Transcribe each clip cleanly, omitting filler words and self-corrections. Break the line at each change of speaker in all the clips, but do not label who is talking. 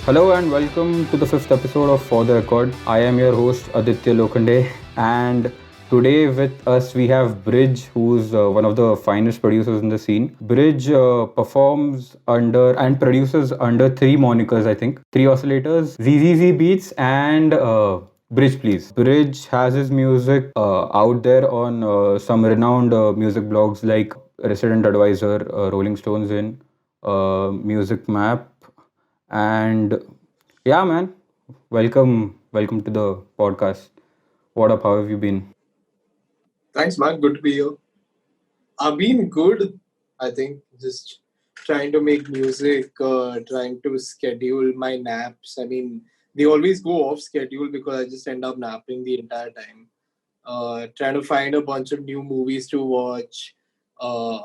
Hello and welcome to the fifth episode of For the Record. I am your host Aditya Lokhande, and today with us we have Brij, who's one of the finest producers in the scene. Brij performs under and produces under three monikers, I think: Three Oscillators, ZZZ Beats, and Brij, please. Brij has his music out there on some renowned music blogs like Resident Advisor, Rolling Stones Music Map, and yeah, man, welcome to the podcast. What up? How have you been?
Thanks, man. Good to be here. I've been good. I think just trying to make music, trying to schedule my naps. I mean, they always go off schedule because I just end up napping the entire time. Trying to find a bunch of new movies to watch. Uh,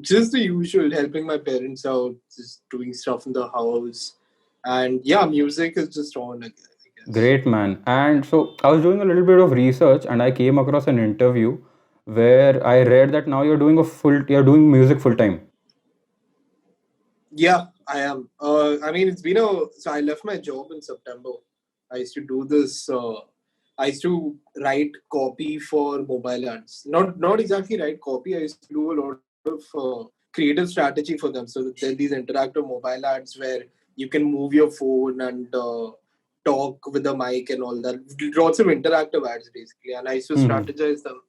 just the usual, helping my parents out, just doing stuff in the house. And yeah, music is just on, I guess.
Great, man. And so I was doing a little bit of research, and I came across an interview where I read that now you're doing music full time.
Yeah, I am. I mean, it's been a. So I left my job in September. I used to do this. I used to write copy for mobile ads. Not exactly write copy. I used to do a lot of creative strategy for them. So there are these interactive mobile ads where you can move your phone and talk with the mic and all that. Lots of interactive ads basically. And I used to
Hmm.
strategize them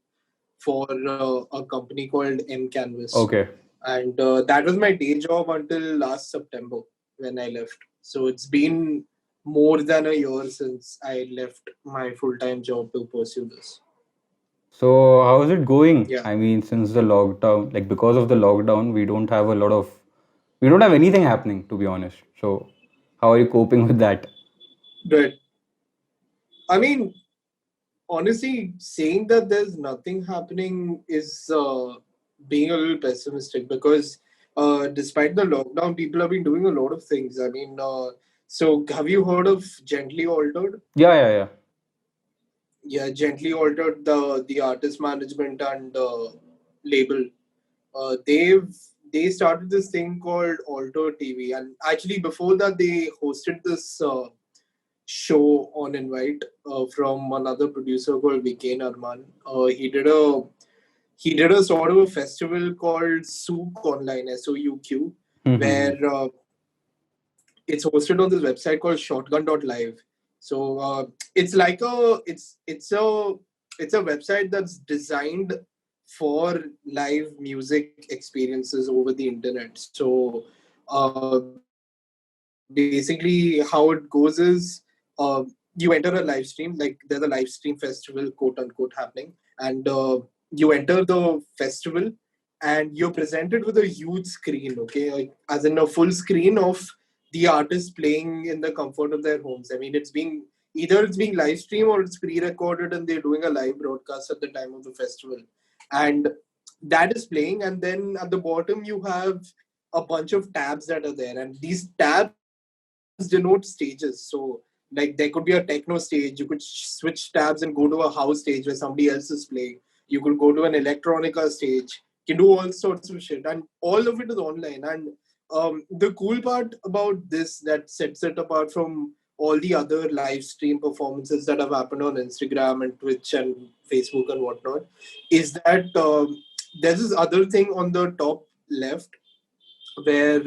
for a company called M Canvas,
Okay.
and that was my day job until last September when I left. So it's been more than a year since I left my full time job to pursue this.
So how is it going?
Yeah,
I mean, since the lockdown, like because of the lockdown, we don't have anything happening, to be honest. So how are you coping with that?
but I mean, honestly, saying that there's nothing happening is being a little pessimistic because despite the lockdown, people have been doing a lot of things. I mean, so have you heard of Gently Altered?
Yeah, yeah, yeah.
Yeah, Gently Altered, the artist management and label. They started this thing called Alter TV, and actually before that they hosted this show on invite from another producer called VK Narman. He did a sort of a festival called Souk Online, SOUQ,
Hmm.
where it's hosted on this website called Shotgun.live. So it's like it's a website that's designed for live music experiences over the internet. So basically, how it goes is you enter a live stream, like there's a live stream festival, quote unquote, happening, and you enter the festival and you're presented with a huge screen, okay, like, as in a full screen of the artist playing in the comfort of their homes. I mean, it's being live streamed or it's pre-recorded and they're doing a live broadcast at the time of the festival, and that is playing. And then at the bottom you have a bunch of tabs that are there, and these tabs denote stages. So like there could be a techno stage, you could switch tabs and go to a house stage where somebody else is playing. You could go to an electronica stage. You can do all sorts of shit, and all of it is online. And the cool part about this that sets it apart from all the other live stream performances that have happened on Instagram and Twitch and Facebook and whatnot is that there's this other thing on the top left where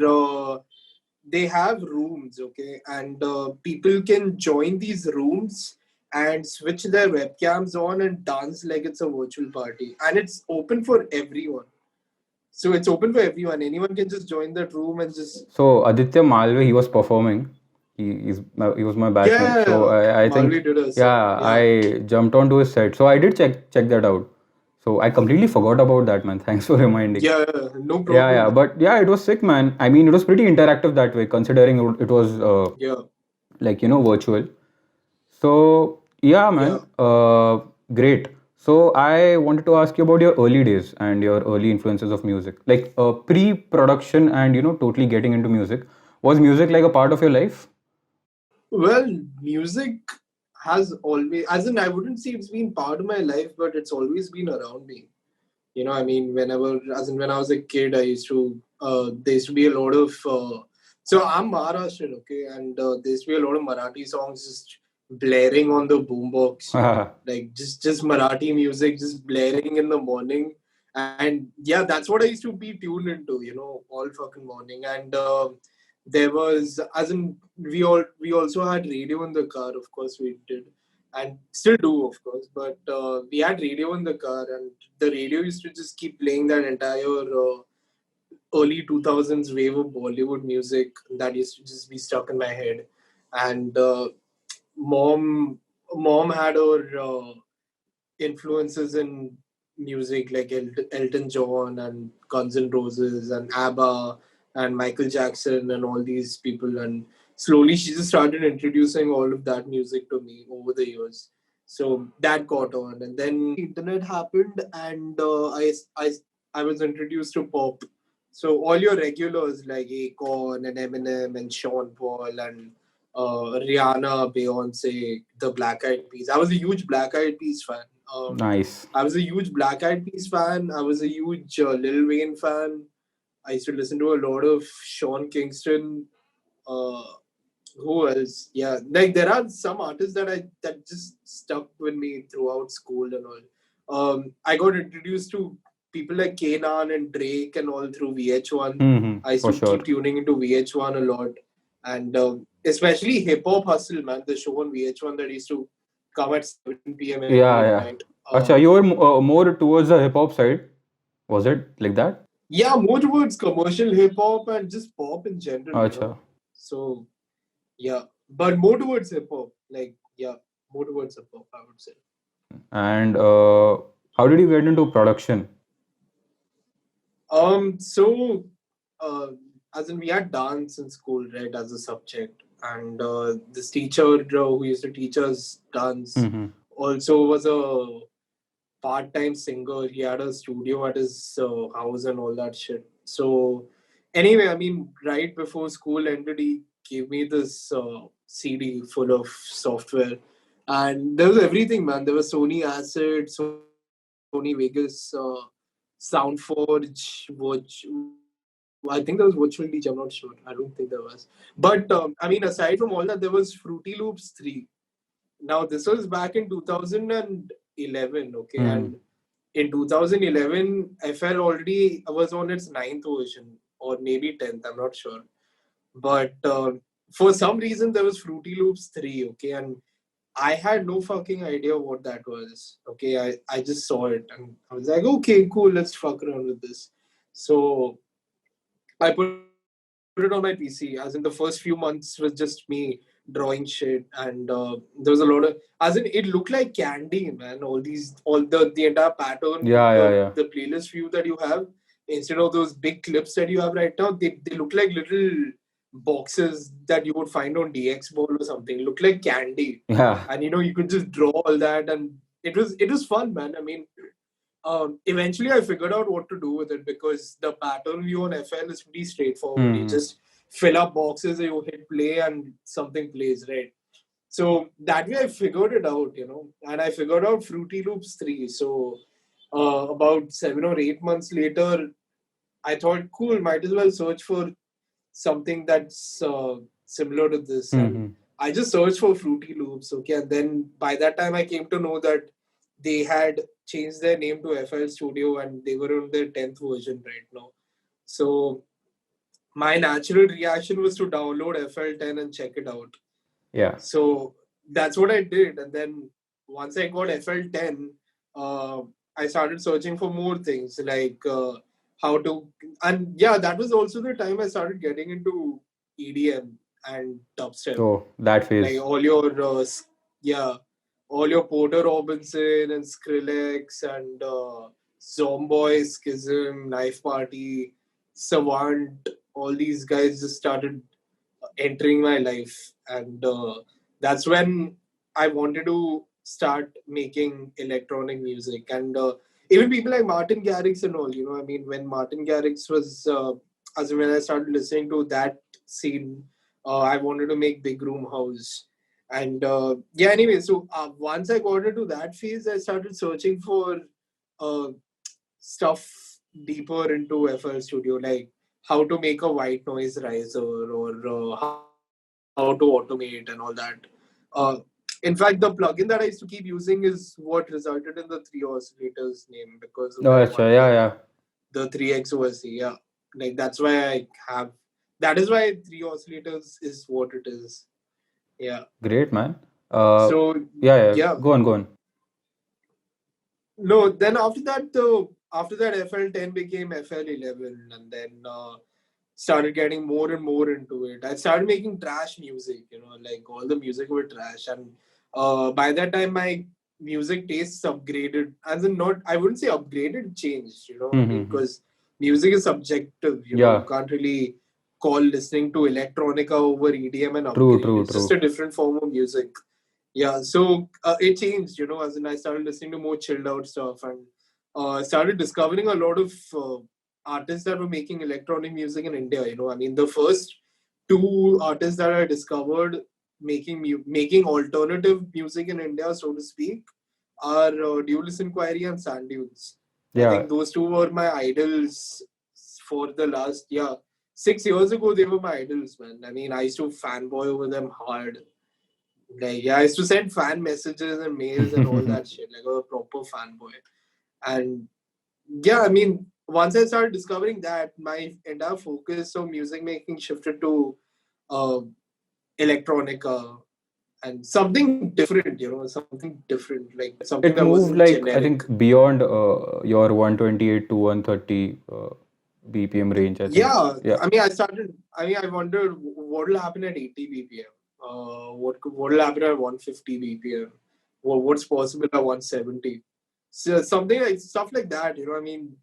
they have rooms, okay, and people can join these rooms and switch their webcams on and dance like it's a virtual party, and it's open for everyone. So it's open for everyone. Anyone can just join that room and just.
So Aditya Malve, he was performing. He was my batchmate. So
Yeah,
I think
Malvi did a set.
yeah,
Yeah,
I jumped onto his set. So I did check that out. So I completely forgot about that, man. Thanks for reminding.
yeah, no
Yeah,
problem,
yeah,
man.
but yeah, it was sick, man. I mean, it was pretty interactive that way, considering it was
Yeah,
like virtual. So yeah,
yeah.
man, great. So I wanted to ask you about your early days and your early influences of music, like pre-production and totally getting into music. Was music like a part of your life?
Well, music has always, as in, I wouldn't say it's been part of my life, but it's always been around me. I mean, whenever, as in when I was a kid, I used to there used to be a lot of So I'm Maharashtrian, okay, and there's be a lot of Marathi songs just blaring on the boombox, like just Marathi music just blaring in the morning, and yeah, that's what I used to be tuned into, all fucking morning. And there was, as in, we also had radio in the car, of course we did, and still do, of course, but we had radio in the car, and the radio used to just keep playing that entire. Early 2000s wave of Bollywood music that used to just be stuck in my head. And mom mom had her influences in music like Elton John and Guns N' Roses and ABBA and Michael Jackson and all these people. And slowly she just started introducing all of that music to me over the years. So that caught on. And then internet happened, and I was introduced to pop. So all your regulars like Akon and Eminem and Sean Paul and Rihanna, Beyonce, the Black Eyed Peas. I was a huge Black Eyed Peas fan.
Nice.
I was a huge Black Eyed Peas fan. I was a huge Lil Wayne fan. I used to listen to a lot of Sean Kingston. Uh, who else? Yeah, like there are some artists that just stuck with me throughout school and all. I got introduced to people like Kanan and Drake and all through VH1. I used
For
to
sure.
keep tuning into VH1 a lot, and especially Hip Hop Hustle, man, the show on VH1 that used to come at 7 p.m. every
Yeah, yeah.
night.
Acha, you were more towards the hip hop side. Was it like that?
Yeah, more towards commercial hip hop and just pop in general.
Acha.
So yeah, but more towards hip hop. Like yeah, more towards hip hop, I would say.
And how did you get into production?
So uh, as in we had dance in school, right, as a subject, and this teacher who used to teach us dance
Mm-hmm.
also was a part-time singer. He had a studio at his house and all that shit. So anyway, I mean, right before school ended, he gave me this CD full of software, and there was everything, man. There was Sony Acid, Sony Vegas, Soundforge, I think there was Virtual DJ. I'm not sure. I don't think there was. But I mean, aside from all that, there was Fruity Loops 3. Now, this was back in 2011, okay?
Mm-hmm.
And in 2011, FL already was on its ninth version, or maybe 10th, I'm not sure. But for some reason, there was Fruity Loops 3, okay? And I had no fucking idea what that was, okay? I just saw it and I was like, okay, cool, let's fuck around with this. So I put it on my PC. As in the first few months was just me drawing shit, and there was a lot of. As in, it looked like candy, man. All the entire pattern,
Yeah, yeah,
the
yeah.
playlist view that you have, instead of those big clips that you have right now, they look like little boxes that you would find on DX Ball or something. Look like candy,
Yeah.
and you could just draw all that, and it was fun, man. I mean, eventually I figured out what to do with it because the pattern view on FL is pretty straightforward. You
Mm-hmm.
just fill up boxes, you hit play, and something plays, right? So that way I figured it out, and I figured out Fruity Loops 3. So about 7 or 8 months later, I thought, cool, might as well search for something that's similar to this. And
Mm-hmm.
I just searched for Fruity Loops, okay? And then by that time, I came to know that they had changed their name to FL Studio and they were on their 10th version right now. So my natural reaction was to download FL10 and check it out.
Yeah.
So that's what I did. And then once I got FL10, uh, I started searching for more things like how to. And yeah, that was also the time I started getting into EDM and dubstep.
Oh, that
Like
phase.
yeah, all your Porter Robinson and Skrillex and Zomboy, Schism, Knife Party, Savant, all these guys just started entering my life, and that's when I wanted to start making electronic music. And even people like Martin Garrix and all, I mean, when Martin Garrix was, as when I started listening to that scene, I wanted to make Big Room House. And yeah, anyway, so once I got into that phase, I started searching for uh, stuff deeper into FL Studio, like how to make a white noise riser or how to automate and all that. Uh, in fact, the plugin that I used to keep using is what resulted in the Three Oscillators name because of that
Oh,
one
achha,
plugin,
yeah, yeah.
the 3X Yeah, like that's why I have. That is why Three Oscillators is what it is. Yeah.
Great, man. Uh,
So
yeah, yeah.
yeah.
Go on, go on.
No, then after that FL10 became FL11, and then started getting more and more into it. I started making trash music, like all the music were trash, and by that time my music tastes upgraded. As in, not I wouldn't say upgraded, changed. I mean,
Mm-hmm.
because music is subjective. You
Yeah,
can't really call listening to electronica over EDM an
true,
upgrade.
true,
It's just
true.
a different form of music. Yeah, so it changed, as in I started listening to more chilled out stuff and started discovering a lot of artists that were making electronic music in India. I mean, the first two artists that I discovered making alternative music in India, so to speak, are Duelist Inquiry and Sand Dunes. I
Yeah,
think those two were my idols for the last 6 years ago. They were my idols, man. I mean, I used to fanboy over them hard. Like, yeah, I used to send fan messages and mails and all that shit, like a proper fanboy. And yeah, I mean, once I started discovering that, my entire focus of music making shifted to uh, electronica and something different, something different, like something
it
that
moved
wasn't
like I
generic.
think beyond your 128 to 130 BPM range. I think.
Yeah,
Yeah.
I wondered what will happen at 80 BPM. What will happen at 150 BPM? What's possible at 170? So something like stuff like that. I mean,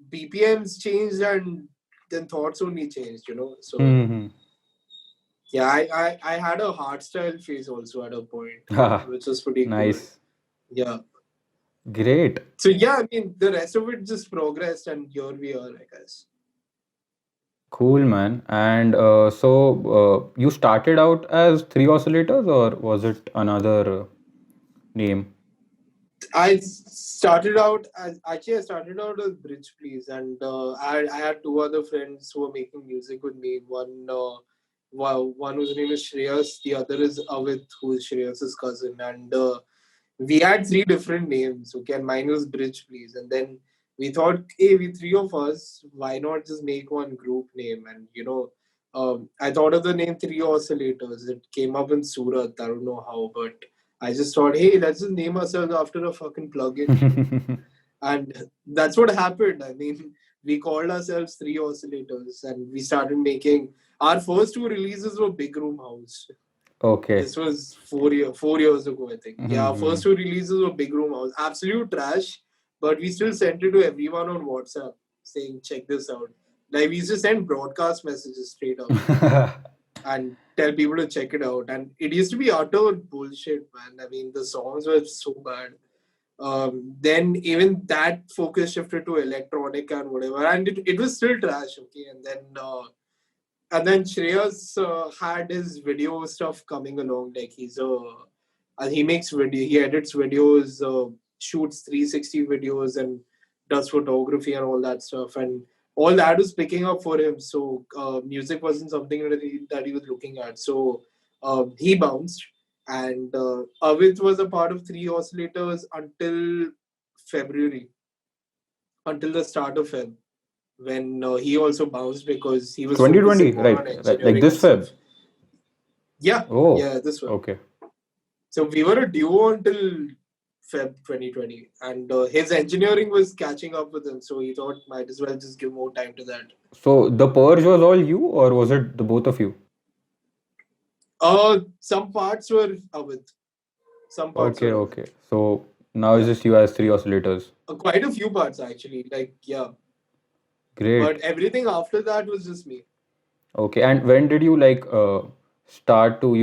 BPMs changed and then thoughts only changed. So
Mm-hmm.
yeah, I had a hardstyle phase also at a point, which was pretty cool.
Nice.
Yeah.
Great.
So yeah, I mean, the rest of it just progressed, and here we are, I guess.
Cool, man. And you started out as Three Oscillators, or was it another name?
I started out as Brij, please, and I had two other friends who were making music with me. One whose name is Shreyas, the other is Avit, who is Shreyas's cousin, and we had three different names. Okay, and mine was Bridge, please, and then we thought, hey, we three of us, why not just make one group name? And I thought of the name Three Oscillators. It came up in Surat. I don't know how, but I just thought, hey, let's just name ourselves after a fucking plugin, and that's what happened. I mean, we called ourselves Three Oscillators, and we started making our first two releases were Big Room House.
Okay.
This was 4 years ago, I think. Yeah, our
Mm-hmm.
first two releases were Big Room House. Absolute trash, but we still sent it to everyone on WhatsApp saying, check this out. Like, we used to send broadcast messages straight up and tell people to check it out. And it used to be utter bullshit, man. I mean, the songs were so bad. Then even that focus shifted to electronic and whatever, and it was still trash. Okay, and then Shreyas had his video stuff coming along. Like he makes video, he edits videos, shoots 360 videos, and does photography and all that stuff. And all that was picking up for him. So music wasn't something that he was looking at. So he bounced, and Avit was a part of Three Oscillators until February, until the start of Feb, when he also bounced because he was
2020,
focusing more
right?
on
Like
engineering
this
and stuff.
Feb.
Yeah,
Oh,
yeah, this one.
okay.
So we were a duo until Feb 2020, and his engineering was catching up with him. So he thought might as well just give more time to that.
So the purge was all you, or was it the both of you?
Some parts were Avit, some parts
Okay,
were Avit.
okay. So now it's
Yeah,
just you as Three Oscillators.
quite a few parts actually. Like yeah,
Great.
but everything after that was just me.
Okay. And when did you like start to,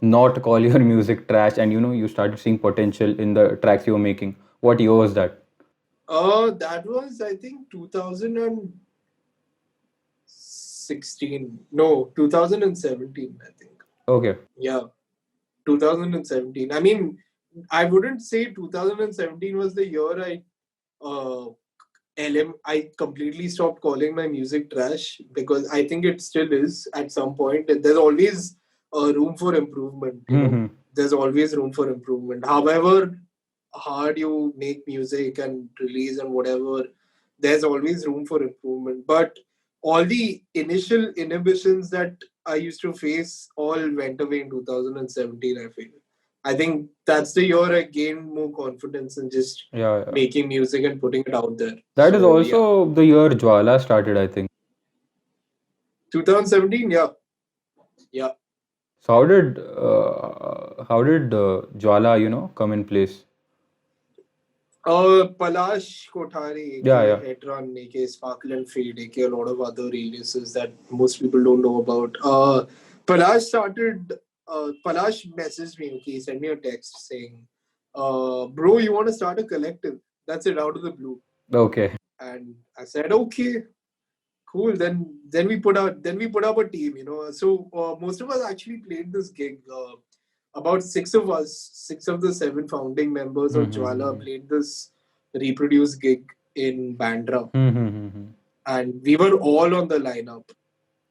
not call your music trash, and you started seeing potential in the tracks you were making? What year was that?
That was I think 2016. No, 2017. I think.
Okay.
Yeah, 2017. I mean, I wouldn't say 2017 was the year I uh, I completely stopped calling my music trash because I think it still is at some point. There's always room for improvement, you know.
Hmm.
There's always room for improvement. However hard you make music and release and whatever, there's always room for improvement. But all the initial inhibitions that I used to face all went away in 2017, I feel. I think that's the year I gained more confidence in just
Yeah, yeah.
making music and putting it out there.
That is
So yeah,
also the year Jwala started, I think.
2017, yeah, yeah.
So how did Jwala, come in place?
Palash Kothari,
Yeah,
aka
yeah.
Hedron, aka Sparkle and Fade, aka a lot of other aliases that most people don't know about. Palash started. Palash messaged me. Okay, he sent me a text saying, "Bro, you want to start a collective?" That's it, out of the blue.
Okay.
And I said, "Okay, cool." Then we put up a team. So most of us actually played this gig. About six of us, six of the seven founding members of Jwala
Mm-hmm.
played this reproduce gig in Bandra,
Mm-hmm.
and we were all on the lineup.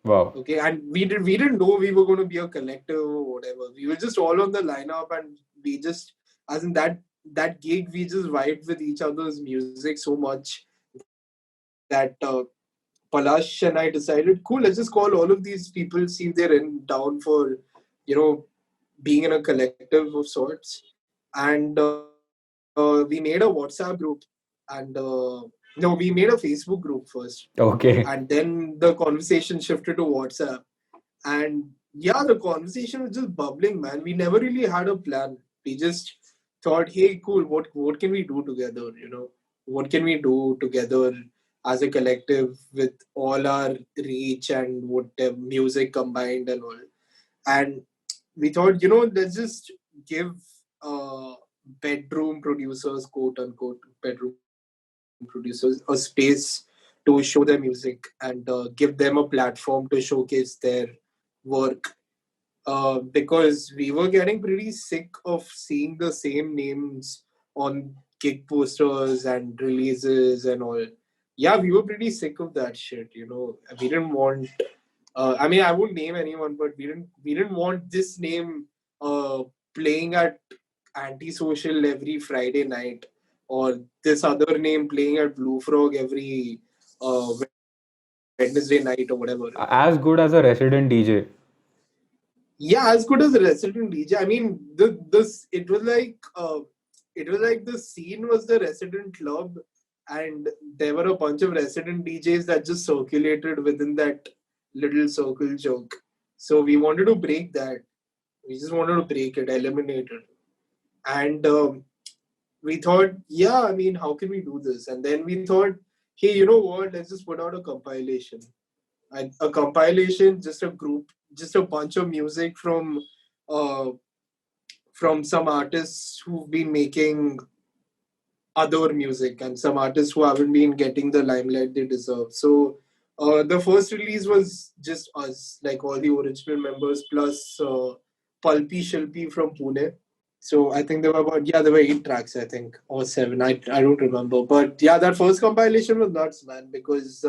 Wow.
Okay, and we didn't know we were going to be a collective or whatever. We were just all on the lineup, and we just, as in that gig, we just vibed with each other's music so much that Palash and I decided, cool, let's just call all of these people, see if they're down for, you know, being in a collective of sorts. And we made a WhatsApp group, and no, we made a Facebook group first, and
Okay.
then the conversation shifted to WhatsApp. And yeah, the conversation was just bubbling, man. We never really had a plan. We just thought, hey, cool, what can we do together? What can we do together as a collective with all our reach and what music combined and all. And we thought, let's just give uh, bedroom producers, quote unquote, bedroom producers, a space to show their music and give them a platform to showcase their work. Because we were getting pretty sick of seeing the same names on gig posters and releases and all. Yeah, we were pretty sick of that shit. We didn't want. I mean, I won't name anyone, but we didn't want this name playing at antisocial every Friday night, or this other name playing at Blue Frog every Wednesday night or whatever.
As good as a resident DJ.
Yeah, as good as a resident DJ. I mean, it was like the scene was the resident club, and there were a bunch of resident DJs that just circulated within that little circle joke. So we wanted to break that. We just wanted to break it, eliminate it, and we thought, yeah, I mean, how can we do this? And then we thought, hey, you know what? Let's just put out a compilation. And a compilation, just a group, just a bunch of music uh, from some artists who've been making other music and some artists who haven't been getting the limelight they deserve. So the first release was just us, like all the original members, plus Pulpy Shilpi from Pune. So I think there were 8 tracks, I think, or seven. I don't remember. But yeah, that first compilation was nuts, man, because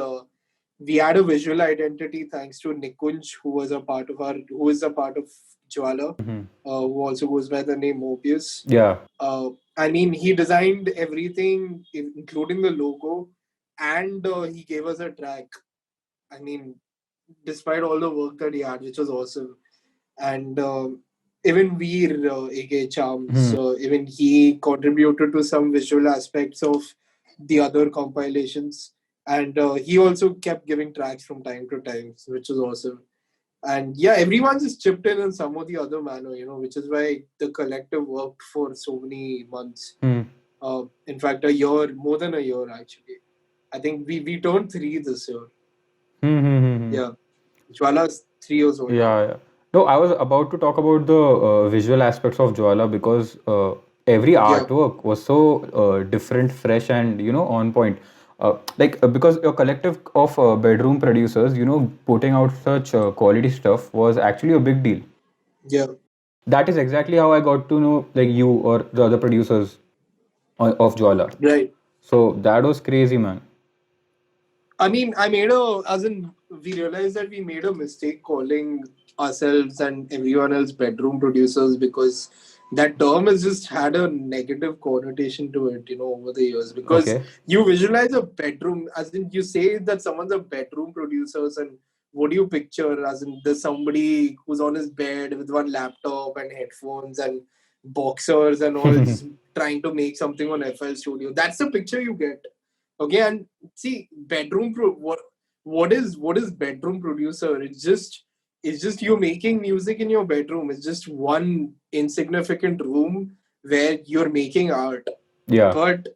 we had a visual identity thanks to Nikunj, who is a part of Jwala,
Hmm.
who also goes by the name Mobius.
Yeah.
I mean, he designed everything, including the logo, and he gave us a track. I mean, despite all the work that he had, which was awesome. And even Veer, aka Charms,
Hmm.
even he contributed to some visual aspects of the other compilations. And he also kept giving tracks from time to time, which was awesome. And yeah, everyone just chipped in some or the other manner, which is why the collective worked for so many months.
Hmm.
In fact, a year, more than a year actually. I think we turned 3 this year.
Hmm. Hmm. Hmm. Hmm.
Yeah, Jwala's 3 years old now.
Yeah, yeah. No, I was about to talk about the visual aspects of Jwala because every
Yeah,
artwork was so different, fresh, and on point. Because a collective of bedroom producers, putting out such quality stuff was actually a big deal.
yeah,
That is exactly how I got to know like you or the other producers of Jwala.
right.
So that was crazy, man.
I mean, I made a, as in, we realized that we made a mistake calling ourselves and everyone else bedroom producers because that term has just had a negative connotation to it, over the years. Because
Okay.
you visualize a bedroom, as in, you say that someone's a bedroom producers, and what do you picture? As in, there's somebody who's on his bed with one laptop and headphones and boxers and all, just trying to make something on FL Studio. That's the picture you get. Okay, and see, what is bedroom producer? It's just you making music in your bedroom. It's just one insignificant room where you're making art.
Yeah.
But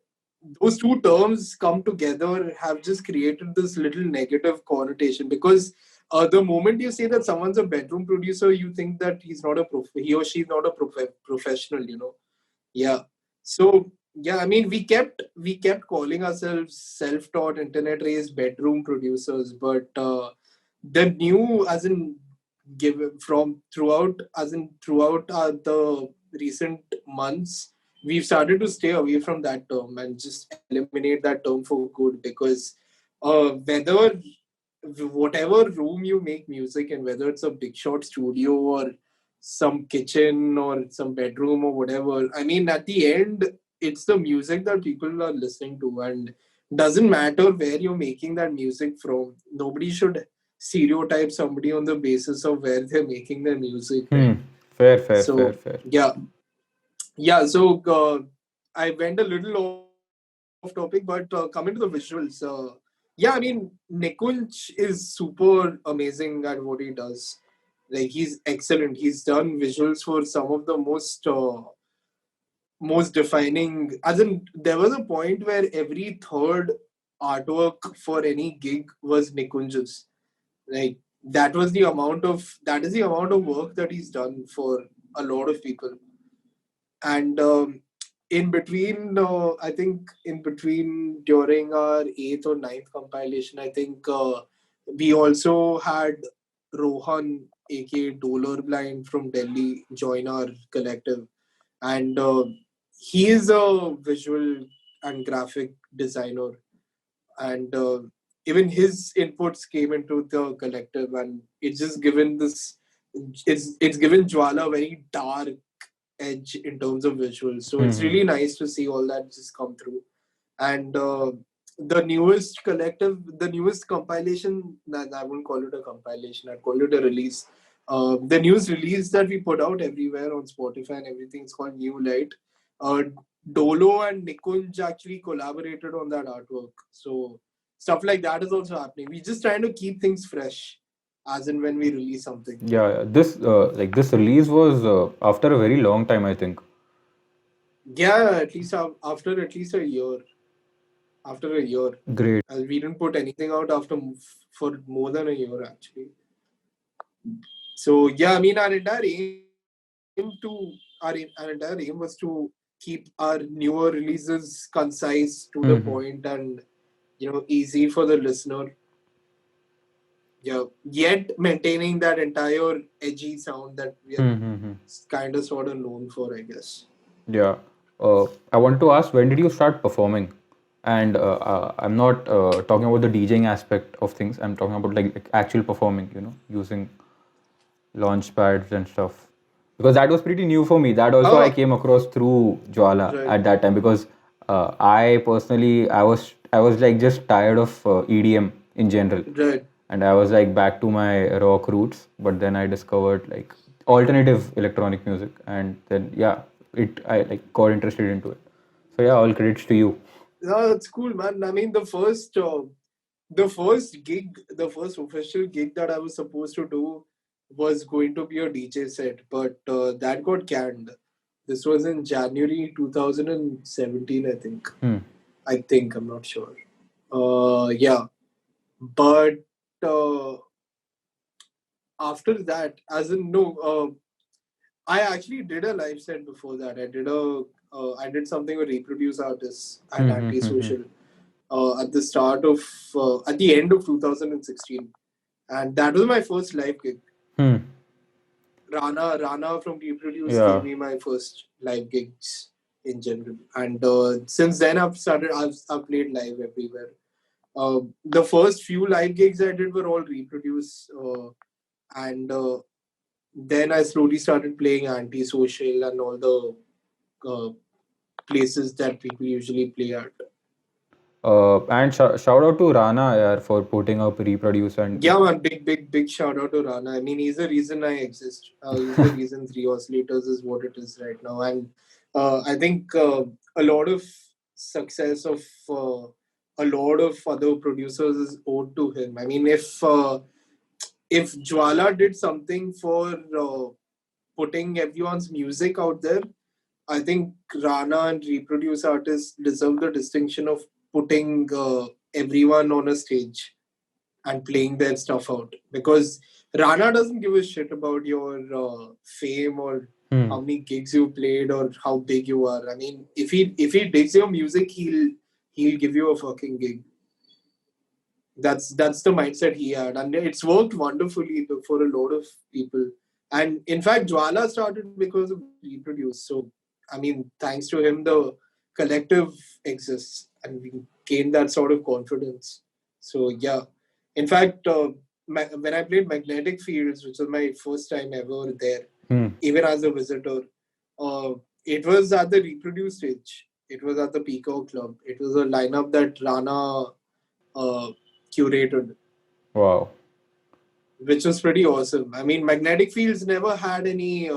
those two terms come together have just created this little negative connotation because the moment you say that someone's a bedroom producer, you think that he or she's not a professional. Yeah. So yeah, I mean, we kept calling ourselves self-taught internet-raised bedroom producers, but the new, as in give from throughout, as in throughout the recent months, we've started to stay away from that term and just eliminate that term for good because whether whatever room you make music in, whether it's a big shot studio or some kitchen or some bedroom or whatever, I mean, at the end, it's the music that people are listening to, and doesn't matter where you're making that music from. Nobody should stereotype somebody on the basis of where they're making their music,
Hmm.
right?
Fair, fair, fair,
So
fair.
yeah, yeah. So I went a little off topic, but coming to the visuals, yeah, I mean, Nikunj is super amazing at what he does. Like, he's excellent. He's done visuals for some of the most defining. As in, there was a point where every third artwork for any gig was Nikunj's. Like, that is the amount of work that he's done for a lot of people. And in between, I think in between during our eighth or ninth compilation, I think we also had Rohan, aka Dollar Blind from Delhi, join our collective. And he is a visual and graphic designer. And even his inputs came into the collective, and it's given Jwala a very dark edge in terms of visuals. So it's
Hmm.
really nice to see all that just come through. And the newest collective, the newest compilation, I wouldn't call it a compilation, I'd call it a release. The newest release that we put out everywhere on Spotify and everything is called New Light. Uh, Dolo and Nikunj actually collaborated on that artwork. So stuff like that is also happening. We're just trying to keep things fresh as in when we release something.
Yeah, yeah. This release was after a very long time, I think.
Yeah, at least after at least a year. After a year.
Great.
And we didn't put anything out for more than a year actually. So yeah, I mean, our entire aim was to keep our newer releases concise, to the
Hmm.
point, and easy for the listener. Yeah, yet maintaining that entire edgy sound that we are
Hmm.
kind of sort of known for, I guess.
Yeah. I want to ask, when did you start performing? And I'm not talking about the DJing aspect of things. I'm talking about like actual performing, using launch pads and stuff. Because that was pretty new for me. That also I
Oh,
came across through Jwala
right,
at that time, because I personally I was like just tired of EDM in general,
right.
and I was like back to my rock roots. But then I discovered like alternative electronic music, and then yeah, I like got interested into it. So yeah, all credits to you.
No, it's cool, man. I mean, the first official gig that I was supposed to do was going to be a DJ set, but that got canned. This was in January 2017, I think.
Hmm.
I'm not sure. Yeah, but uh, after that, as in no, I actually did a live set before that. I did something with Reproduce Artists at
Hmm. Hmm. Hmm. Hmm.
Antisocial at the at the end of 2016, and that was my first live gig.
Hmm.
Rana from Reproduce gave
Yeah.
me my first live gigs in general, and since then I've played live everywhere. The first few live gigs I did were all reproduced, and then I slowly started playing antisocial and all the places that people usually play at.
And shout out to Rana yaar, for putting up Reproduce and
Yeah, man, big shout out to Rana. I mean, he's the reason I exist. He's the reason Three Oscillators is what it is right now. And I think a lot of success of a lot of other producers is owed to him. I mean, if Jwala did something for putting everyone's music out there, I think Rana and Reproduce artists deserve the distinction of putting everyone on a stage and playing their stuff out, because Rana doesn't give a shit about your fame or how many gigs you played or how big you are. I mean, if he digs your music, he'll give you a fucking gig. That's the mindset he had, and it's worked wonderfully for a lot of people. And in fact, Jwala started because of Reproduce. So I mean, thanks to him, the collective exists, and we gained that sort of confidence. So yeah, in fact, when I played Magnetic Fields, which was my first time ever there, even as a visitor, uh, it was at the Reproduce stage. It was at the Peacock Club. It was a lineup that Rana uh, curated,
wow.
which was pretty awesome. I mean, Magnetic Fields never had any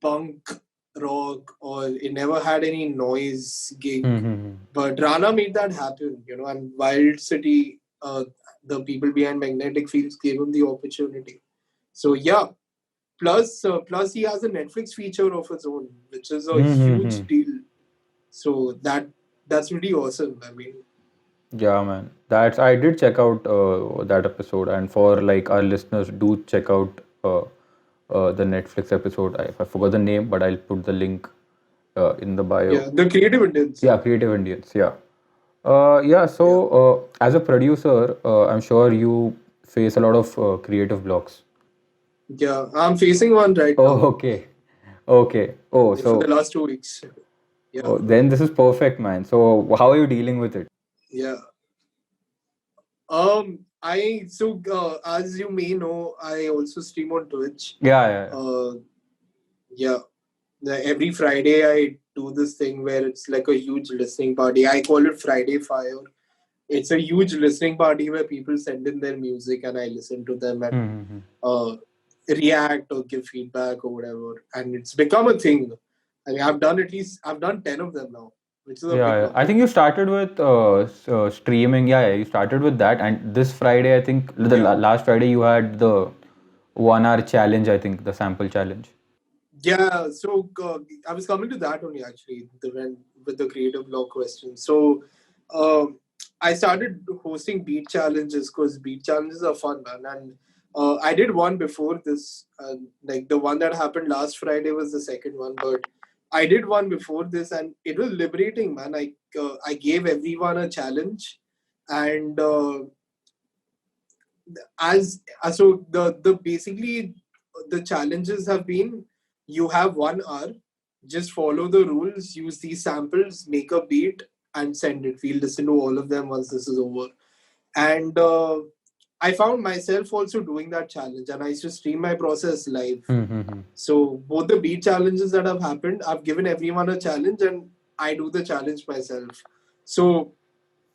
punk rock, or it never had any noise gig, but Rana made that happen, and Wild City, the people behind Magnetic Fields gave him the opportunity. So yeah, plus he has a Netflix feature of his own, which is a huge deal. So that's pretty awesome. I mean,
Yeah, man. That's I did check out that episode, and for like our listeners, do check out the Netflix episode. I forgot the name, but I'll put the link in the bio.
yeah, the Creative Indians.
Yeah, Creative Indians. Yeah. Yeah. So, as a producer, I'm sure you face a lot of creative blocks.
Yeah, I'm facing one right
Oh,
now
okay. Okay. Oh,
for the
so
last 2 weeks. Yeah,
then this is perfect, man. So, how are you dealing with it?
yeah. I so as you may know, I also stream on Twitch.
Yeah, yeah,
Uh, yeah. Every Friday I do this thing where it's like a huge listening party. I call it Friday Fire. It's a huge listening party where people send in their music and I listen to them and react or give feedback or whatever. And it's become a thing. I mean, I've done 10 of them now, which is a
yeah,
big
yeah. I
number.
think you started with streaming. Yeah, yeah, you started with that. And this Friday, I think last Friday, you had the 1 hour challenge, I think, the sample challenge.
Yeah, so I was coming to that only actually with the creative blog question. So I started hosting beat challenges because beat challenges are fun, man. And I did one before this, like the one that happened last Friday was the second one, but I did one before this, and it was liberating, man. I gave everyone a challenge, and so the basically the challenges have been, you have 1 hour, just follow the rules, use these samples, make a beat and send it. We'll listen to all of them once this is over. And I found myself also doing that challenge, and I used to stream my process live. So both the beat challenges that have happened, I've given everyone a challenge and I do the challenge myself. So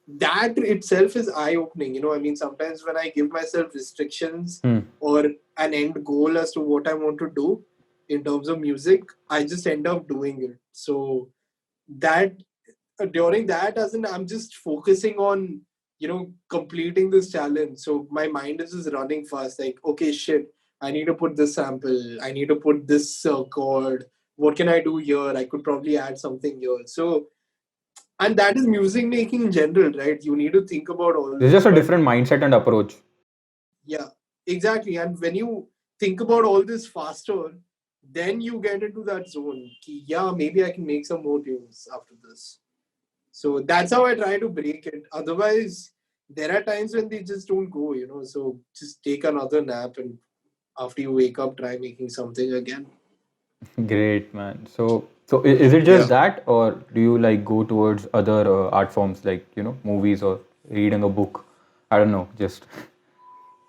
that itself is eye-opening. I mean, sometimes when I give myself restrictions or an end goal as to what I want to do in terms of music, I just end up doing it. So that during that, as in, I'm just focusing on completing this challenge. So my mind is just running fast, like, okay, shit, I need to put this sample, I need to put this chord, what can I do here, I could probably add something here. So, and that is music making in general, right? You need to think about all
It's
this,
just a
but
different mindset and approach.
yeah, exactly. And when you think about all this faster, then you get into that zone. Yeah, maybe I can make some more tunes after this. So that's how I try to break it. Otherwise, there are times when they just don't go. So just take another nap, and after you wake up, try making something again.
Great, man. So is it just
Yeah.
that, or do you like go towards other art forms like movies or? reading a book. I don't know, just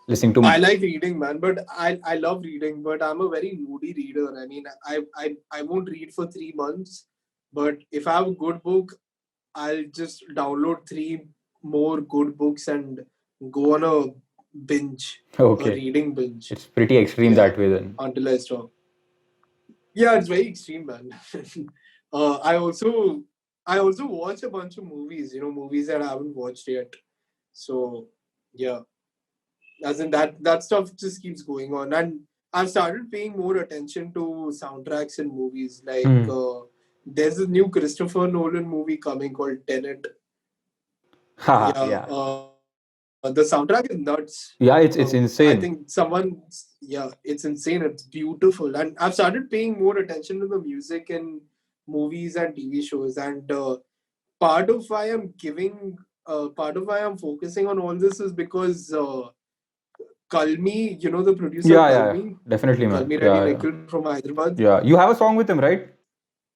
listening to.
I like reading, man, but I love reading, but I'm a very moody reader. I mean, I won't read for 3 months, but if I have a good book, I'll just download three more good books and go on a binge, a
Okay,
reading binge.
it's pretty extreme
Yeah,
that way then.
until I stop. Yeah, it's very extreme, man. uh, I also I also watch a bunch of movies, movies that I haven't watched yet. So yeah, as in that stuff just keeps going on, and I've started paying more attention to soundtracks in movies. Like
Hmm.
there's a new Christopher Nolan movie coming called Tenet.
Haha,
Yeah,
yeah.
the soundtrack is nuts.
Yeah, it's
I
insane.
think yeah, it's insane. It's beautiful, and I've started paying more attention to the music in movies and TV shows. And part of why I'm part of why I'm focusing on all this is because Kalmi, the producer
Yeah, yeah,
Kalmi,
definitely, man.
Kalmi Reddy
Yeah, yeah,
Nikhil from Hyderabad.
yeah. You have a song with him, right?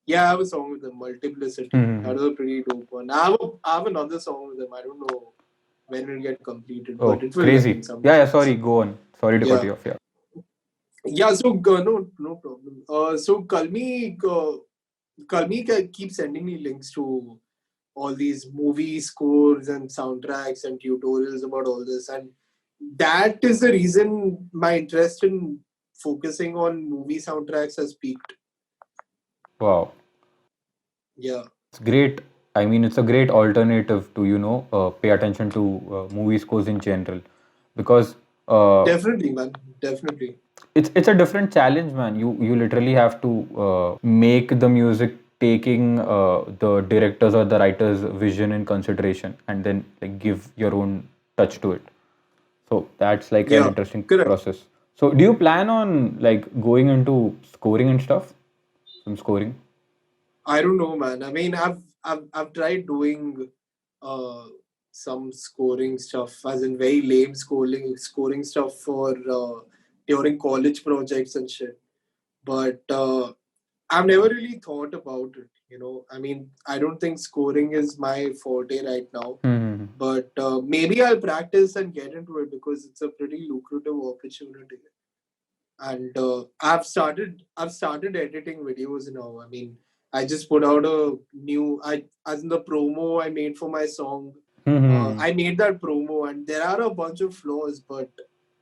Yeah, I have a song with him, Multiplicity. That
Hmm.
was a pretty dope one. I have another song with him. I don't know when it'll get completed, but
Oh,
it will, I think,
crazy.
some
Yeah, yeah.
chance.
Sorry, go on. Sorry to cut
Yeah.
you off. Yeah.
Yeah, so no problem. So Kalmi keeps sending me links to all these movie scores and soundtracks and tutorials about all this, and that is the reason my interest in focusing on movie soundtracks has peaked.
Wow.
Yeah,
It's great. I mean, it's a great alternative to, pay attention to movie scores in general, because
definitely, man, definitely.
it's a different challenge, man. You literally have to make the music taking the director's or the writer's vision in consideration, and then like give your own touch to it. So that's like an
Yeah,
interesting
correct.
process. So do you plan on like going into scoring and stuff? Some scoring?
I don't know, man. I mean, I've tried doing uh some scoring stuff, as in very lame scoring stuff for during college projects and shit. But I've never really thought about it. I mean, I don't think scoring is my forte right now.
Hmm.
But maybe I'll practice and get into it because it's a pretty lucrative opportunity. And I've started editing videos now. I mean, I just put out a new I as in the promo I made for my song.
Hmm.
I made that promo, and there are a bunch of flaws, but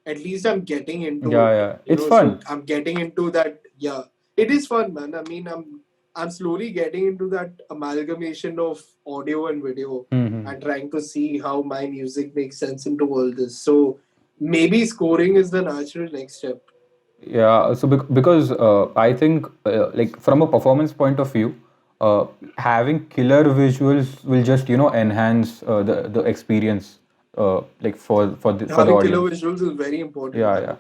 at least I'm getting into
Yeah,
it.
yeah. It's
So
fun.
I'm getting into that. Yeah, it is fun, man. I mean, I'm slowly getting into that amalgamation of audio and video
Hmm.
and trying to see how my music makes sense into all this. So maybe scoring is the natural next step.
Yeah, so because I think like from a performance point of view, uh, having killer visuals will just enhance the experience like for the
Having killer
audience.
visuals is very important,
Yeah,
man.
yeah.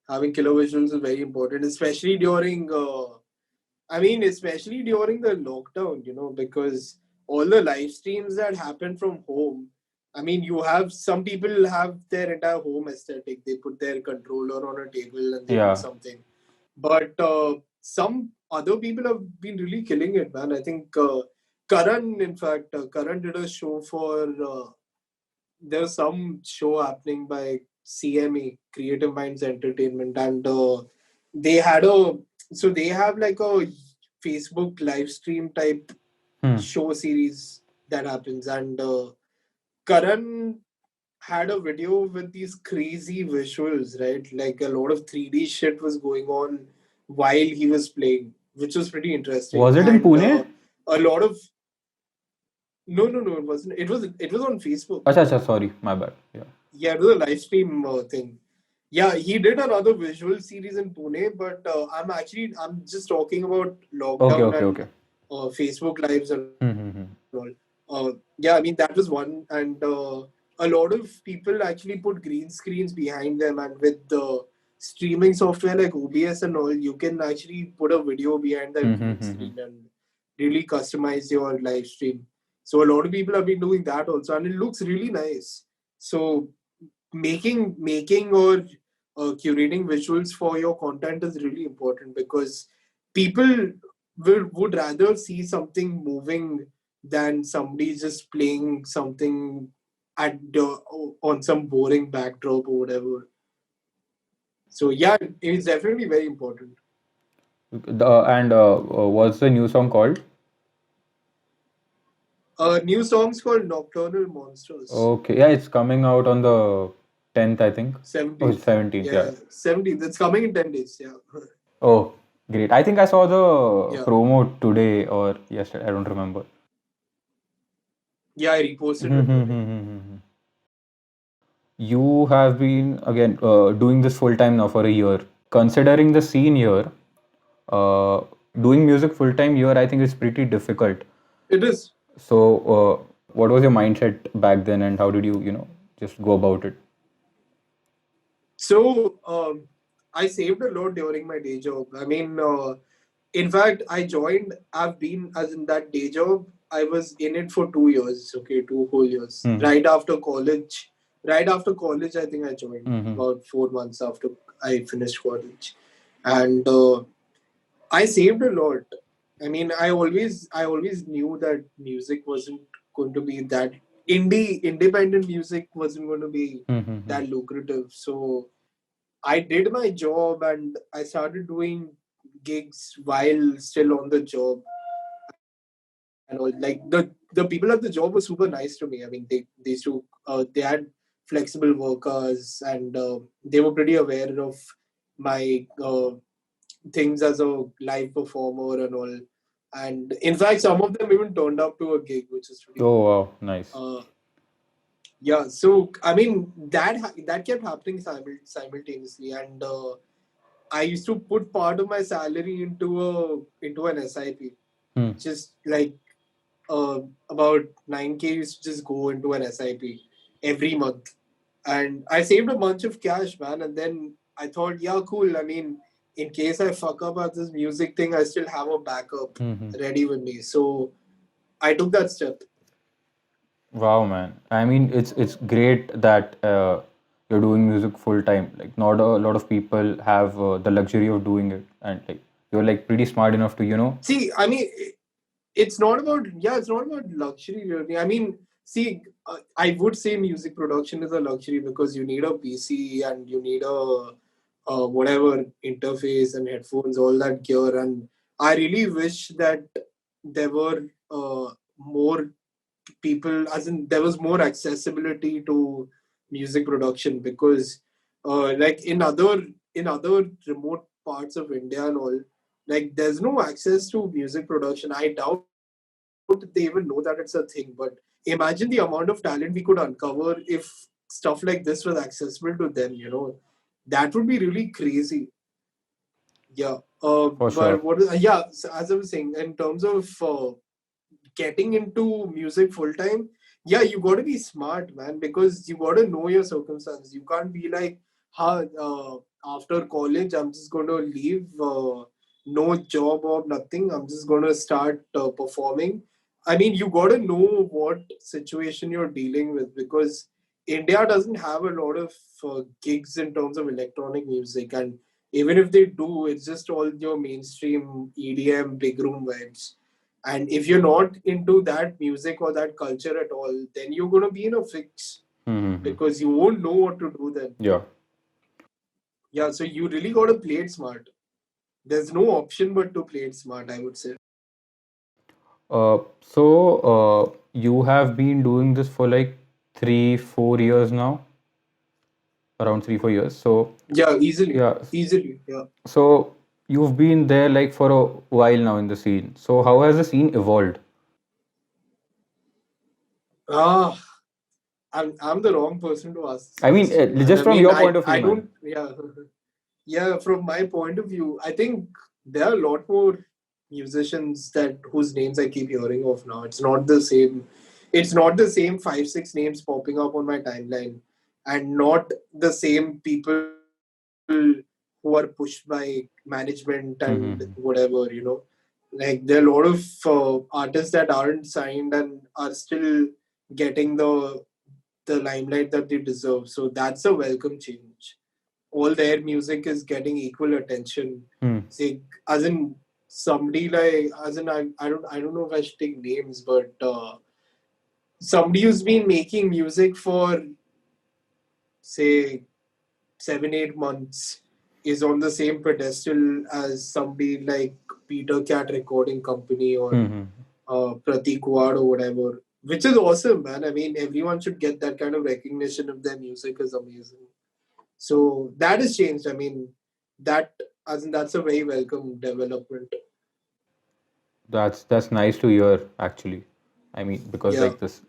Having killer visuals is very important, especially during, I mean, especially during the lockdown, because all the live streams that happen from home, I mean, you have some people have their entire home aesthetic. They put their controller on a table and they do
Yeah.
something. But some other people have been really killing it, man. I think Karan, in fact, Karan did a show for there's some show happening by CME, Creative Minds Entertainment, and they had a they have like a Facebook live stream type
Hmm.
show series that happens, and Karan had a video with these crazy visuals, right? Like a lot of 3D shit was going on while he was playing, which was pretty interesting,
Was it in
and
Pune?
a lot of no, it wasn't. It was on Facebook.
Acha, acha, sorry, my bad. Yeah.
Yeah, it was a live stream thing. Yeah, he did another visual series in Pune, but I'm just talking about
Okay,
lockdown
okay,
and
okay.
Facebook lives and all.
Hmm, hmm, hmm.
Yeah, I mean that was one, and a lot of people actually put green screens behind them, and with the streaming software like OBS and all, you can actually put a video behind that
Hmm, hmm,
green
hmm, hmm.
screen and really customize your live stream. So a lot of people have been doing that also, and it looks really nice. So making or curating visuals for your content is really important because people would rather see something moving than somebody just playing something on some boring backdrop or whatever. So yeah, it's definitely very important.
What's the new song called?
New songs called Nocturnal Monsters.
Okay, yeah, it's coming out on the 10th, I think. Oh, it's
17th.
17th, yeah.
Yeah, 17th. It's coming in 10 days. Yeah.
Oh, great. I think I saw the
Yeah.
promo today or yesterday. I don't remember.
Yeah, I reposted it today.
You have been again doing this full time now for a year. Considering the scene here, uh, doing music full time here, I think it's pretty difficult.
It is.
So, what was your mindset back then, and how did you, just go about it?
So I saved a lot during my day job. I mean, in fact, I've been, as in that day job, I was in it for 2 years, okay, 2 whole years. Right after college, I think I joined about 4 months after I finished college. And I saved a lot. I mean, I always knew that music wasn't going to be that independent music wasn't going to be that lucrative. So I did my job and I started doing gigs while still on the job and all. Like the people at the job were super nice to me. I mean, they used to they had flexible workers and they were pretty aware of my things as a live performer and all. And in fact, some of them even turned up to a gig, which is pretty
Oh,
cool.
wow, nice.
Yeah, so I mean that kept happening simultaneously, and I used to put part of my salary into an SIP. Just like about 9K used to just go into an SIP every month, and I saved a bunch of cash, man. And then I thought, yeah, cool. I mean, in case I fuck up at this music thing, I still have a backup ready with me. So I took that step.
Wow, man. I mean, it's great that you're doing music full time. Like, not a lot of people have the luxury of doing it, and like you're like pretty smart enough to,
See, I mean, it's not about it's not about luxury really. I mean, see, I would say music production is a luxury because you need a PC and you need a whatever interface and headphones, all that gear. And I really wish that there were more people, as in there was more accessibility to music production because like in other remote parts of India and all, like there's no access to music production. I doubt they even know that it's a thing, but imagine the amount of talent we could uncover if stuff like this was accessible to them. That would be really crazy. Yeah.
for sure.
But so as I was saying, in terms of getting into music full time, yeah, you got to be smart, man, because you got to know your circumstances. You can't be like, after college, I'm just going to leave, no job or nothing. I'm just going to start performing. I mean, you got to know what situation you're dealing with because India doesn't have a lot of gigs in terms of electronic music. And even if they do, it's just all your mainstream EDM, big room vibes. And if you're not into that music or that culture at all, then you're going to be in a fix because you won't know what to do then.
Yeah.
Yeah, so you really got to play it smart. There's no option but to play it smart, I would say.
You have been doing this for like 3-4 years now, around 3-4 years. So
Yeah, easily.
yeah,
Easily. Yeah.
so you've been there like for a while now in the scene. So how has the scene evolved?
Ah, I'm the wrong person to ask this
I mean,
question, man.
just
I
from
mean,
your
I
point of view,
I
man.
don't. Yeah. Yeah, from my point of view, I think there are a lot more musicians that whose names I keep hearing of now. It's not the same. It's not the same 5 6 names popping up on my timeline, and not the same people who are pushed by management and whatever. Like there are a lot of artists that aren't signed and are still getting the limelight that they deserve. So that's a welcome change. All their music is getting equal attention. Say, as in somebody like, as in I don't know if I should take names, but somebody who's been making music for, say, 7 8 months is on the same pedestal as somebody like Peter Cat Recording Company or
Hmm.
Pratik Wad or whatever, which is awesome, man. I mean, everyone should get that kind of recognition if their music is amazing. So that has changed. I mean, that as in that's a very welcome development.
That's nice to hear, actually. I mean, because
Yeah,
like this,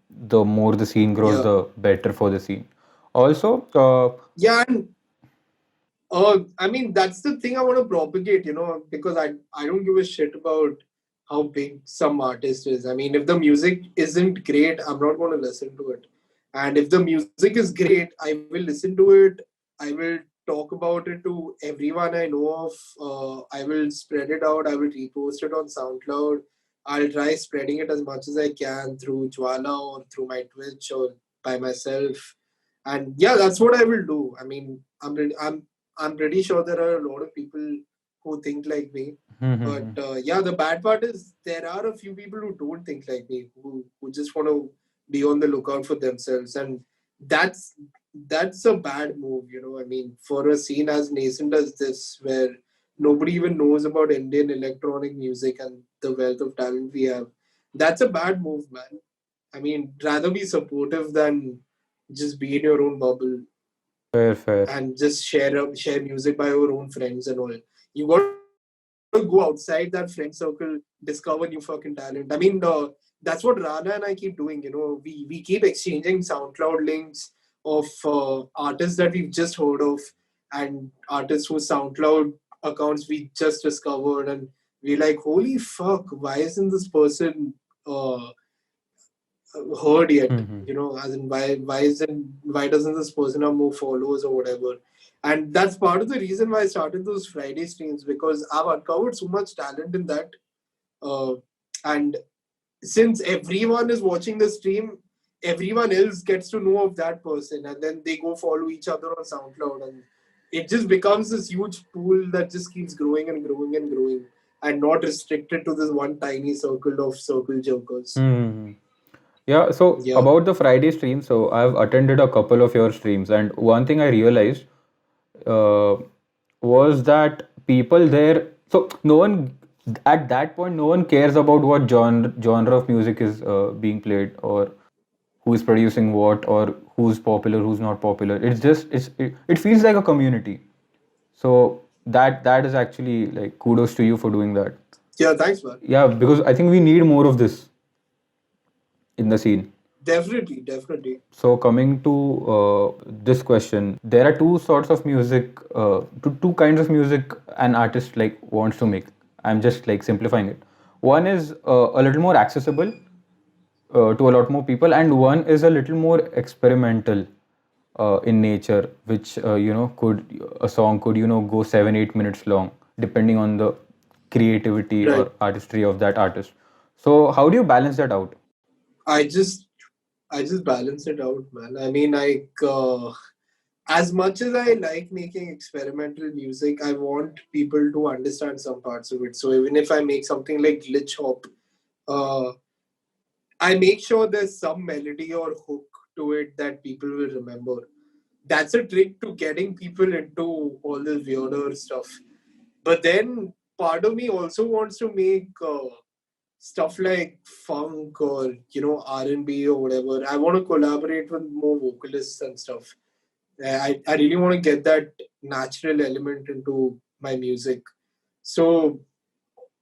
the more the scene grows,
yeah,
the better for the scene. Also,
yeah, and I mean, that's the thing I want to propagate, because I don't give a shit about how big some artist is. I mean, if the music isn't great, I'm not going to listen to it. And if the music is great, I will listen to it. I will talk about it to everyone I know of. I will spread it out. I will repost it on SoundCloud. I'll try spreading it as much as I can through Jwala or through my Twitch or by myself. And yeah, that's what I will do. I mean, I'm pretty sure there are a lot of people who think like me. But yeah, the bad part is there are a few people who don't think like me, who just want to be on the lookout for themselves, and that's that's a bad move. I mean, for a scene as nascent as this, where nobody even knows about Indian electronic music and the wealth of talent we have, that's a bad move, man. I mean, rather be supportive than just be in your own bubble
fair, fair.
and just share music by your own friends and all. You got to go outside that friend circle, discover new fucking talent. I mean, that's what Rana and I keep doing. We keep exchanging SoundCloud links of artists that we've just heard of and artists whose SoundCloud accounts we just discovered, and we're like, holy fuck, why isn't this person uh, heard yet?
Hmm.
As in why doesn't this person have more followers or whatever? And that's part of the reason why I started those Friday streams, because I've uncovered so much talent in that. Uh, and since everyone is watching the stream, everyone else gets to know of that person, and then they go follow each other on SoundCloud, and it just becomes this huge pool that just keeps growing and growing and growing, and not restricted to this one tiny circle of circle jokers.
Hmm. Yeah, so
Yeah.
about the Friday stream, so I've attended a couple of your streams, and one thing I realized uh, was that people there, so no one at that point, no one cares about what genre of music is being played, or who's producing what, or who's popular, who's not popular. It's just it feels like a community. So that is actually like kudos to you for doing that.
Yeah, thanks, man.
Yeah, because I think we need more of this in the scene.
Definitely, definitely.
So coming to this question, there are two sorts of music, two kinds of music an artist like wants to make. I'm just like simplifying it. One is a little more accessible to a lot more people, and one is a little more experimental in nature, which could a song could go 7 8 minutes long, depending on the creativity or
Right.
artistry of that artist. So how do you balance that out?
I just I just balance it out, man. I mean, like, as much as I like making experimental music, I want people to understand some parts of it. So even if I make something like glitch hop, uh, I make sure there's some melody or hook to it that people will remember. That's a trick to getting people into all this weirder stuff. But then part of me also wants to make stuff like funk or R&B or whatever. I want to collaborate with more vocalists and stuff. I really want to get that natural element into my music. So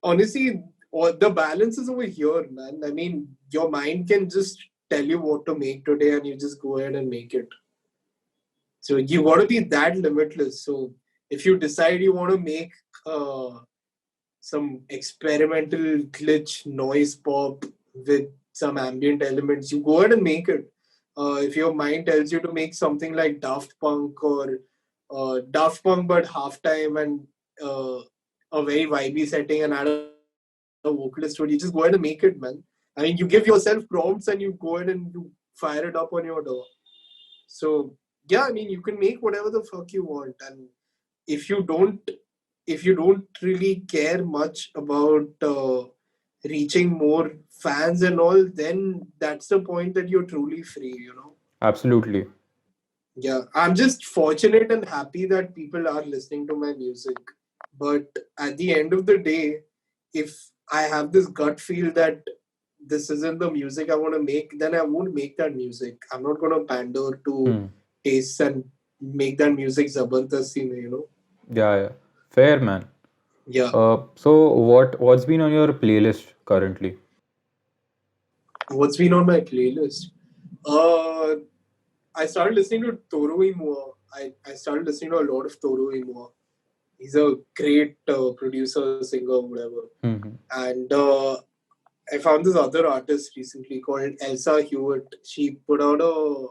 honestly, the balance is over here, man. I mean, your mind can just tell you what to make today, and you just go ahead and make it. So you got to be that limitless. So if you decide you want to make uh, some experimental glitch noise pop with some ambient elements, you go ahead and make it. If your mind tells you to make something like Daft Punk or Daft Punk but halftime and uh, a very vibey setting and add a vocalist to it, you just go ahead and make it, man. I mean, you give yourself prompts and you go ahead and you fire it up on your door. So yeah, I mean, you can make whatever the fuck you want, and if you don't if you don't really care much about reaching more fans and all, then that's the point that you're truly free, you know.
Absolutely.
Yeah, I'm just fortunate and happy that people are listening to my music. But at the end of the day, if I have this gut feel that this isn't the music I want to make, then I won't make that music. I'm not going to pander to
Hmm.
tastes and make that music zabardasti, you know.
Yeah, yeah. Fair, man.
Yeah.
So what's been on your playlist currently?
What's been on my playlist? Uh, I started listening to Toru Imua. I started listening to a lot of Toru Imua. He's a great producer, singer, whatever.
Hmm.
And I found this other artist recently called Elsa Hewitt. She put out a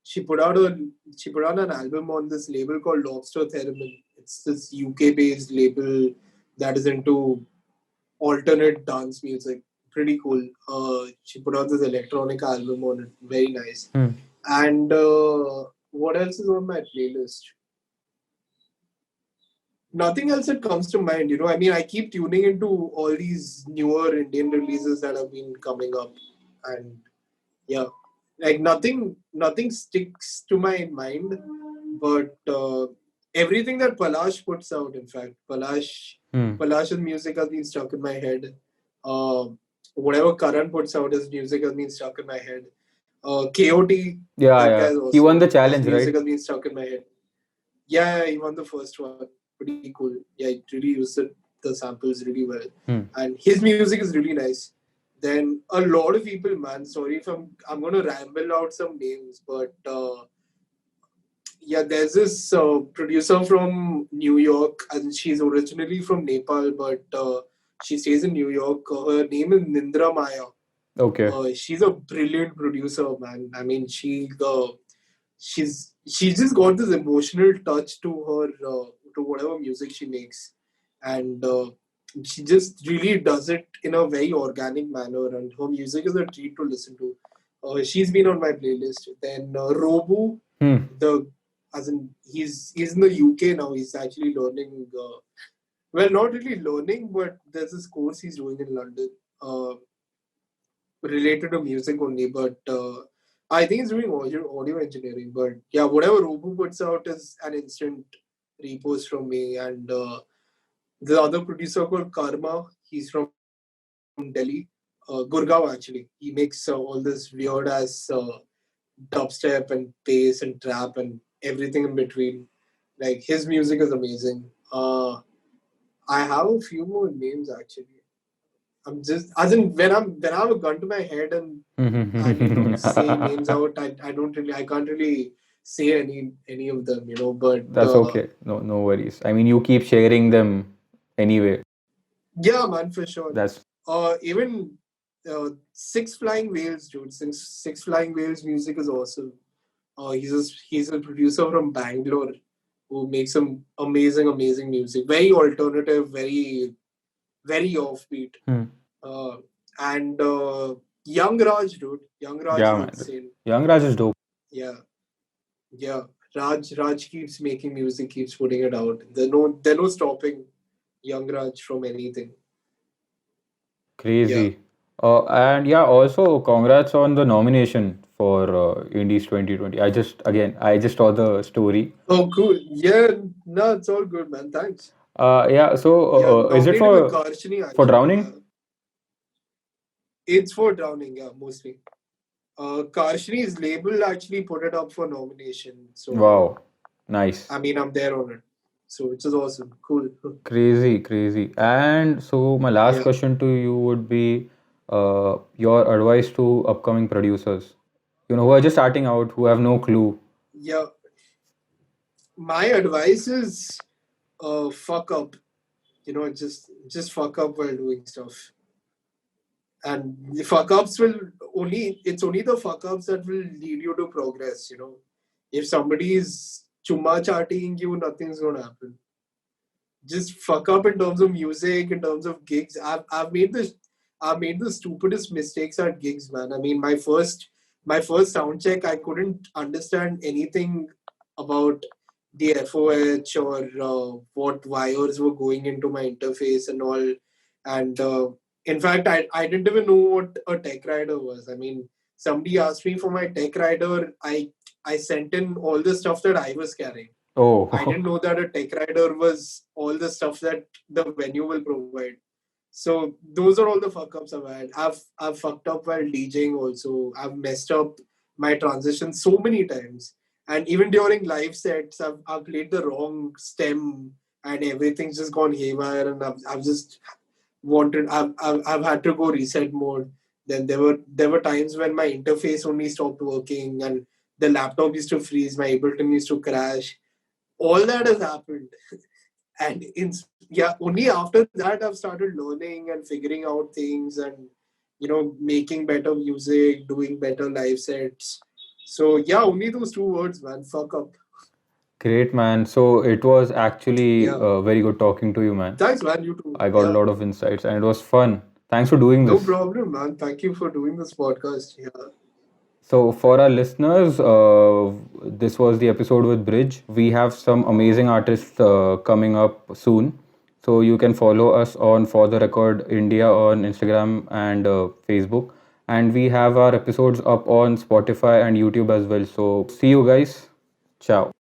she put out an album on this label called Lobster Theremin. It's this UK based label that is into alternate dance music. Pretty cool. She put out this electronic album on it. Very nice.
Hmm.
And what else is on my playlist? Nothing else that comes to mind. You know, I mean, I keep tuning into all these newer Indian releases that have been coming up, and yeah, like nothing sticks to my mind, but everything that Palash puts out, in fact,
Hmm.
Palash's music has been stuck in my head. Uh, Whatever Karan puts out, his music has been stuck in my head. KOT,
Yeah,
that guy
yeah.
is
He won
awesome.
the
His
challenge,
music
right?
has been stuck in my head. Yeah, he won the first one. Pretty cool. Yeah, he really used the samples really well.
Hmm.
And his music is really nice. Then a lot of people, man, sorry if I'm gonna ramble out some names, but yeah, there's this producer from New York, and she's originally from Nepal, but she stays in New York. Her name is Nindra Maya.
Okay.
She's a brilliant producer, man. I mean, she's just got this emotional touch to her to whatever music she makes, and she just really does it in a very organic manner. And her music is a treat to listen to. She's been on my playlist. Then Robu,
Hmm.
the as in he's in the UK now. He's actually learning. Well, not really learning, but there's this course he's doing in London. Related to music only, but I think he's doing audio engineering. But yeah, whatever Robu puts out is an instant repost from me. And the other producer called Karma, he's from Delhi, Gurgaon actually. He makes all this weird ass dubstep and bass and trap and everything in between. Like his music is amazing. I have a few more names actually. I'm just as in when I have a gun to my head and you know say names out. I can't really say any of them. You know, but
That's okay. No, no worries. I mean, you keep sharing them anyway.
yeah, man, for sure.
That's
Even Six Flying Whales, dude. Six Flying Whales music is awesome. He's a producer from Bangalore who makes some amazing music. Very alternative, very offbeat.
hmm.
Uh, and Young Raj, dude. Young Raj
Yeah,
is
man.
insane.
Young Raj is dope.
Yeah, yeah. Raj keeps making music, keeps putting it out. There no stopping Young Raj from anything. Yeah.
Crazy. And yeah, also congrats on the nomination for Indies 2020. I just saw the story.
Oh, cool. Yeah, no, it's all good, man. Thanks.
Yeah, so
Yeah,
is it
nominated with Karshini
for
actually. Yeah,
drowning?
it's for Drowning. Yeah, mostly. Karshini's label actually put it up for nomination. So
Wow, nice.
I mean, I'm there on it. So which is awesome. Cool.
Crazy, crazy. And so my last
Yeah.
question to you would be your advice to upcoming producers, who are just starting out, who have no clue.
Yeah. My advice is fuck up. You know, just fuck up while doing stuff. And the fuck ups will only the fuck ups that will lead you to progress, you know. If somebody is chumma charting you, nothing's gonna happen. Just fuck up in terms of music, in terms of gigs. I've made the stupidest mistakes at gigs, man. I mean, my first sound check, I couldn't understand anything about the FOH or what wires were going into my interface and all. And In fact, I didn't even know what a tech rider was. I mean, somebody asked me for my tech rider. I sent in all the stuff that I was carrying. I
Oh,
didn't know that a tech rider was all the stuff that the venue will provide. So those are all the fuck ups I've had. I've fucked up while DJing also. I've messed up my transition so many times. And even during live sets, I've played the wrong stem and everything's just gone haywire, and I've just I've had to go reset mode. Then there were times when my interface only stopped working and the laptop used to freeze, my Ableton used to crash. All that has happened. And yeah, only after that I've started learning and figuring out things, and making better music, doing better live sets. So yeah, only those two words, man. Fuck up.
great, man. So it was actually
Yeah.
very good talking to you, man.
Thanks, man. You too.
I got a
Yeah.
lot of insights and it was fun. Thanks for doing
No
this.
problem, man. Thank you for doing this podcast. Yeah.
So, for our listeners, this was the episode with Brij. We have some amazing artists coming up soon. So, you can follow us on For the Record India on Instagram and Facebook. And we have our episodes up on Spotify and YouTube as well. So, see you guys. Ciao.